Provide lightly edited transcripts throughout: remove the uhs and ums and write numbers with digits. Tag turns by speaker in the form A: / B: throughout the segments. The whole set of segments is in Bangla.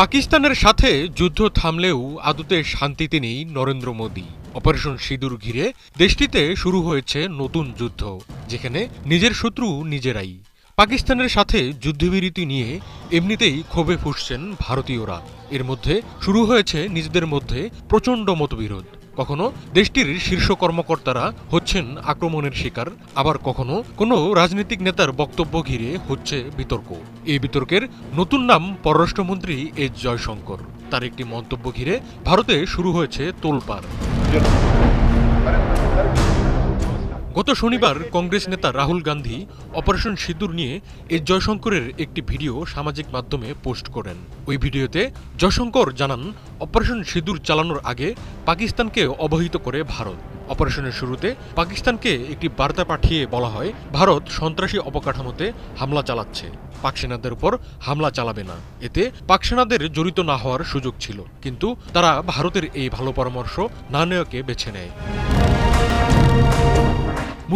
A: পাকিস্তানের সাথে যুদ্ধ থামলেও আদতে শান্তিতে নেই নরেন্দ্র মোদী। অপারেশন সিঁদুর ঘিরে দেশটিতে শুরু হয়েছে নতুন যুদ্ধ, যেখানে নিজের শত্রু নিজেরাই। পাকিস্তানের সাথে যুদ্ধবিরতি নিয়ে এমনিতেই ক্ষোভে ফুঁসছেন ভারতীয়রা। এর মধ্যে শুরু হয়েছে নিজেদের মধ্যে প্রচণ্ড মতবিরোধ। কখনো দেশটির শীর্ষ কর্মকর্তারা হচ্ছেন আক্রমণের শিকার, আবার কখনো কোনো রাজনৈতিক নেতার বক্তব্য ঘিরে হচ্ছে বিতর্ক। এই বিতর্কের নতুন নাম পররাষ্ট্রমন্ত্রী এস জয়শঙ্কর। তার একটি মন্তব্য ঘিরে ভারতে শুরু হয়েছে তোলপাড়। গত শনিবার কংগ্রেস নেতা রাহুল গান্ধী অপারেশন সিঁদুর নিয়ে এস জয়শঙ্করের একটি ভিডিও সামাজিক মাধ্যমে পোস্ট করেন। ওই ভিডিওতে জয়শঙ্কর জানান, অপারেশন সিঁদুর চালানোর আগে পাকিস্তানকে অবহিত করে ভারত। অপারেশনের শুরুতে পাকিস্তানকে একটি বার্তা পাঠিয়ে বলা হয়, ভারত সন্ত্রাসী অবকাঠামোতে হামলা চালাচ্ছে, পাক সেনাদের উপর হামলা চালাবে না। এতে পাক সেনাদের জড়িত না হওয়ার সুযোগ ছিল, কিন্তু তারা ভারতের এই ভালো পরামর্শ না নেওয়াকে বেছে নেয়।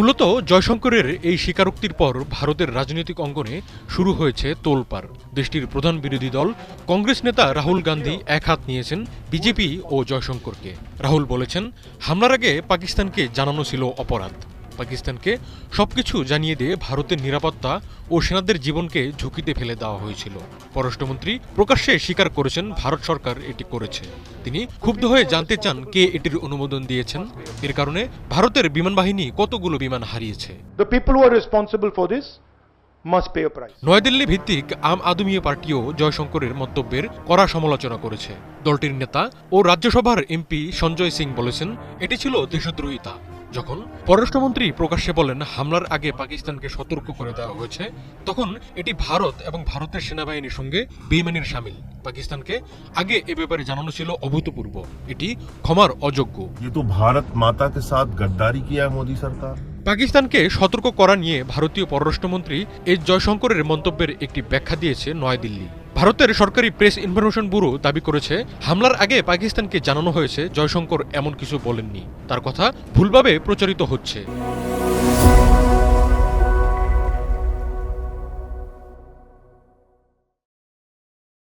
A: মূলত জয়শঙ্করের এই স্বীকারোক্তির পর ভারতের রাজনৈতিক অঙ্গনে শুরু হয়েছে তোলপাড়। দেশটির প্রধান বিরোধী দল কংগ্রেস নেতা রাহুল গান্ধী একহাত নিয়েছেন বিজেপি ও জয়শঙ্করকে। রাহুল বলেছেন, হামলার আগে পাকিস্তানকে জানানো ছিল অপরাধ। পাকিস্তানকে সবকিছু জানিয়ে দিয়ে ভারতের নিরাপত্তা ও সেনাদের জীবনকে ঝুঁকিতে ফেলে দেওয়া হয়েছিল। পররাষ্ট্রমন্ত্রী প্রকাশ্যে স্বীকার করেছেন ভারত সরকার এটি করেছে। তিনি ক্ষুব্ধ হয়ে জানতে চান কে এটির অনুমোদন দিয়েছেন। এর কারণে ভারতের বিমান বাহিনী কতগুলো বিমান হারিয়েছে। নয়াদিল্লি ভিত্তিক আম আদমি পার্টিও জয়শঙ্করের মন্তব্যের কড়া সমালোচনা করেছে। দলটির নেতা ও রাজ্যসভার এমপি সঞ্জয় সিং বলেছেন, এটি ছিল দেশদ্রোহিতা। যখন পররাষ্ট্রমন্ত্রী প্রকাশ্যে বলেন হামলার আগে পাকিস্তানকে সতর্ক করে দেওয়া হয়েছে, তখন এটি ভারত এবং ভারতের সেনাবাহিনীর সঙ্গে বেইমানির শামিল। পাকিস্তানকে আগে এ ব্যাপারে জানানো ছিল অভূতপূর্ব, এটি ক্ষমার অযোগ্য।
B: ভারত মাতা কে সাথ গদ্দারি কিয়া মোদী সরকার।
A: পাকিস্তানকে সতর্ক করা নিয়ে ভারতীয় পররাষ্ট্রমন্ত্রী এস জয়শঙ্করের মন্তব্যের একটি ব্যাখ্যা দিয়েছে নয়াদিল্লি। ভারতের সরকারি প্রেস ইনফরমেশন ব্যুরো দাবি করেছে, হামলার আগে পাকিস্তানকে জানানো হয়েছে, জয়শঙ্কর এমন কিছু বলেননি। তার কথা ভুলভাবে প্রচারিত হচ্ছে।